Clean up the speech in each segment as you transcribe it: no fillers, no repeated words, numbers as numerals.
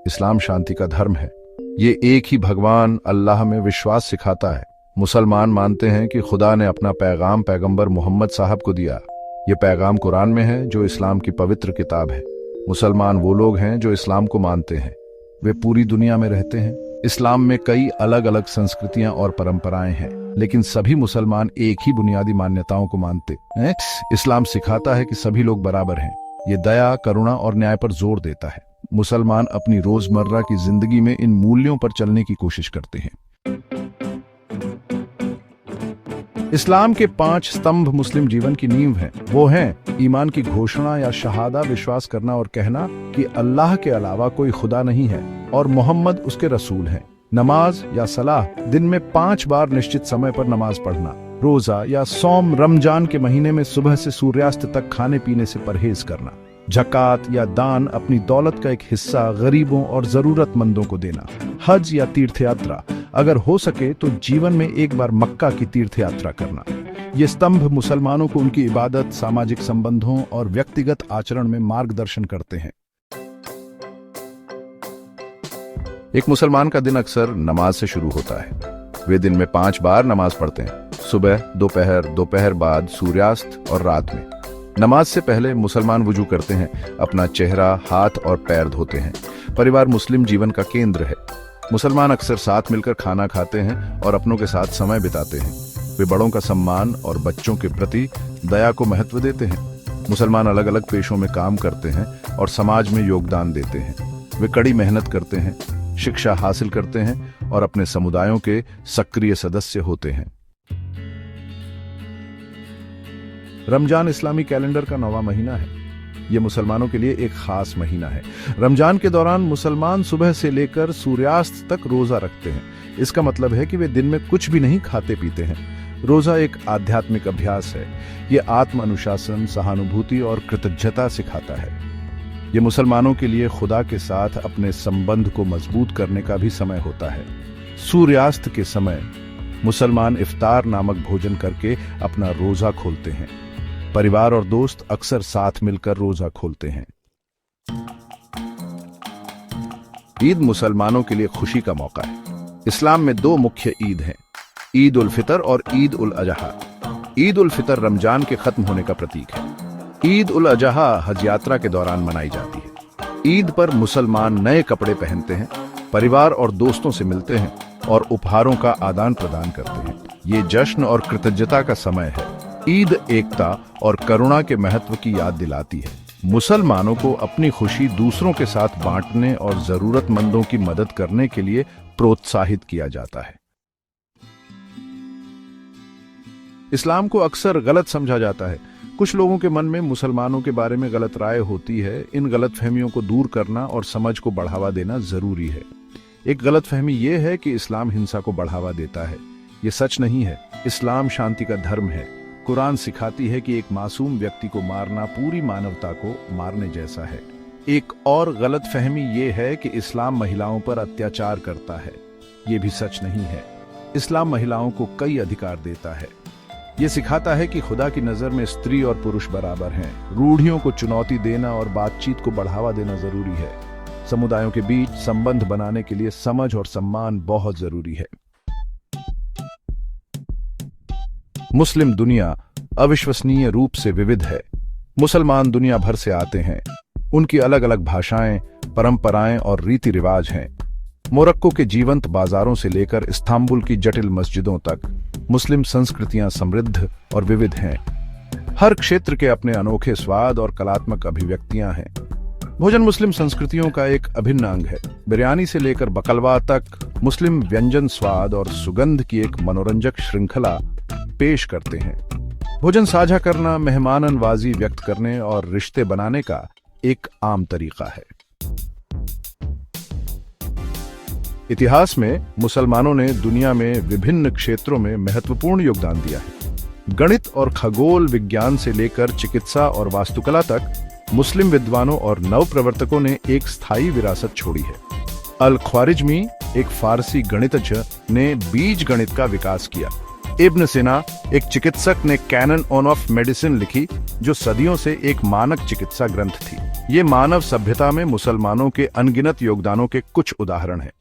इस्लाम शांति का धर्म है। ये एक ही भगवान अल्लाह में विश्वास सिखाता है। मुसलमान मानते हैं कि खुदा ने अपना पैगाम पैगंबर मोहम्मद साहब को दिया। ये पैगाम कुरान में है जो इस्लाम की पवित्र किताब है। मुसलमान वो लोग हैं जो इस्लाम को मानते हैं। वे पूरी दुनिया में रहते हैं। इस्लाम में कई अलग अलग संस्कृतियां और परंपराएं हैं, लेकिन सभी मुसलमान एक ही बुनियादी मान्यताओं को मानते हैं। इस्लाम सिखाता है कि सभी लोग बराबर हैं। ये दया, करुणा और न्याय पर जोर देता है। मुसलमान अपनी रोजमर्रा की जिंदगी में इन मूल्यों पर चलने की कोशिश करते हैं। इस्लाम के 5 स्तंभ मुस्लिम जीवन की नींव हैं। वो हैं ईमान की घोषणा या शहादा, विश्वास करना और कहना कि अल्लाह के अलावा कोई खुदा नहीं है और मोहम्मद उसके रसूल हैं। नमाज या सलाह, दिन में 5 बार निश्चित समय पर नमाज पढ़ना। रोजा या सौम, रमजान के महीने में सुबह से सूर्यास्त तक खाने पीने से परहेज करना। ज़कात या दान, अपनी दौलत का एक हिस्सा गरीबों और जरूरतमंदों को देना। हज या तीर्थ यात्रा, अगर हो सके तो जीवन में एक बार मक्का की तीर्थ यात्रा करना। ये स्तंभ मुसलमानों को उनकी इबादत, सामाजिक संबंधों और व्यक्तिगत आचरण में मार्गदर्शन करते हैं। एक मुसलमान का दिन अक्सर नमाज से शुरू होता है। वे दिन में 5 बार नमाज पढ़ते हैं, सुबह, दोपहर, दोपहर बाद, सूर्यास्त और रात में। नमाज से पहले मुसलमान वुजू करते हैं, अपना चेहरा, हाथ और पैर धोते हैं। परिवार मुस्लिम जीवन का केंद्र है। मुसलमान अक्सर साथ मिलकर खाना खाते हैं और अपनों के साथ समय बिताते हैं। वे बड़ों का सम्मान और बच्चों के प्रति दया को महत्व देते हैं। मुसलमान अलग अलग पेशों में काम करते हैं और समाज में योगदान देते हैं। वे कड़ी मेहनत करते हैं, शिक्षा हासिल करते हैं और अपने समुदायों के सक्रिय सदस्य होते हैं। रमजान इस्लामी कैलेंडर का 9वां महीना है। यह मुसलमानों के लिए एक खास महीना है। रमजान के दौरान मुसलमान सुबह से लेकर सूर्यास्त तक रोजा रखते हैं। इसका मतलब है कि वे दिन में कुछ भी नहीं खाते पीते हैं। रोजा एक आध्यात्मिक अभ्यास है। यह आत्म अनुशासन, सहानुभूति और कृतज्ञता सिखाता है। यह मुसलमानों के लिए खुदा के साथ अपने संबंध को मजबूत करने का भी समय होता है। सूर्यास्त के समय मुसलमान इफ्तार नामक भोजन करके अपना रोजा खोलते हैं। परिवार और दोस्त अक्सर साथ मिलकर रोजा खोलते हैं। ईद मुसलमानों के लिए खुशी का मौका है। इस्लाम में 2 मुख्य ईद हैं, ईद उल फितर और ईद उल अजहा। ईद उल फितर रमजान के खत्म होने का प्रतीक है। ईद उल अजहा हज यात्रा के दौरान मनाई जाती है। ईद पर मुसलमान नए कपड़े पहनते हैं, परिवार और दोस्तों से मिलते हैं और उपहारों का आदान प्रदान करते हैं। ये जश्न और कृतज्ञता का समय है। ईद एकता और करुणा के महत्व की याद दिलाती है। मुसलमानों को अपनी खुशी दूसरों के साथ बांटने और जरूरतमंदों की मदद करने के लिए प्रोत्साहित किया जाता है। इस्लाम को अक्सर गलत समझा जाता है। कुछ लोगों के मन में मुसलमानों के बारे में गलत राय होती है। इन गलतफहमियों को दूर करना और समझ को बढ़ावा देना जरूरी है। एक गलतफहमी यह है कि इस्लाम हिंसा को बढ़ावा देता है। यह सच नहीं है। इस्लाम शांति का धर्म है। कुरान सिखाती है कि एक मासूम व्यक्ति को मारना पूरी मानवता को मारने जैसा है। एक और गलतफहमी यह है कि इस्लाम महिलाओं पर अत्याचार करता है। यह भी सच नहीं है। इस्लाम महिलाओं को कई अधिकार देता है। यह सिखाता है कि खुदा की नजर में स्त्री और पुरुष बराबर हैं। रूढ़ियों को चुनौती देना और बातचीत को बढ़ावा देना जरूरी है। समुदायों के बीच संबंध बनाने के लिए समझ और सम्मान बहुत जरूरी है। मुस्लिम दुनिया अविश्वसनीय रूप से विविध है। मुसलमान दुनिया भर से आते हैं। उनकी अलग अलग भाषाएं, परंपराएं और रीति रिवाज हैं। मोरक्को के जीवंत बाजारों से लेकर इस्तांबुल की जटिल मस्जिदों तक मुस्लिम संस्कृतियां समृद्ध और विविध हैं। हर क्षेत्र के अपने अनोखे स्वाद और कलात्मक अभिव्यक्तियां हैं। भोजन मुस्लिम संस्कृतियों का एक अभिन्न अंग है। बिरयानी से लेकर बकलवा तक मुस्लिम व्यंजन स्वाद और सुगंध की एक मनोरंजक श्रृंखला पेश करते हैं। भोजन साझा करना मेहमाननवाजी व्यक्त करने और रिश्ते बनाने का एक आम तरीका है। इतिहास में मुसलमानों ने दुनिया में विभिन्न क्षेत्रों में महत्वपूर्ण योगदान दिया है। गणित और खगोल विज्ञान से लेकर चिकित्सा और वास्तुकला तक मुस्लिम विद्वानों और नवप्रवर्तकों ने एक स्थायी विरासत छोड़ी है। अल ख्वारिज्मी, एक फारसी गणितज्ञ, ने बीज गणित का विकास किया। इब्न सिना, एक चिकित्सक, ने कैनन ऑफ मेडिसिन लिखी, जो सदियों से एक मानक चिकित्सा ग्रंथ थी। ये मानव सभ्यता में मुसलमानों के अनगिनत योगदानों के कुछ उदाहरण हैं।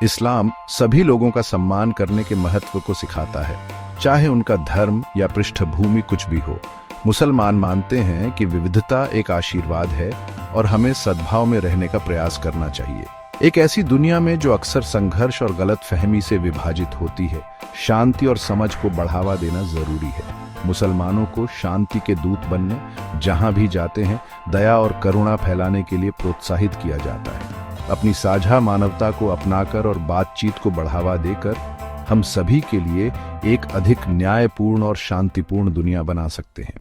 इस्लाम सभी लोगों का सम्मान करने के महत्व को सिखाता है, चाहे उनका धर्म या पृष्ठभूमि कुछ भी हो। मुसलमान मानते हैं कि विविधता एक आशीर्वाद है और हमें सद्भाव में रहने का प्रयास करना चाहिए। एक ऐसी दुनिया में जो अक्सर संघर्ष और गलतफहमी से विभाजित होती है, शांति और समझ को बढ़ावा देना जरूरी है। मुसलमानों को शांति के दूत बनने, जहां भी जाते हैं दया और करुणा फैलाने के लिए प्रोत्साहित किया जाता है। अपनी साझा मानवता को अपनाकर और बातचीत को बढ़ावा देकर हम सभी के लिए एक अधिक न्यायपूर्ण और शांतिपूर्ण दुनिया बना सकते हैं।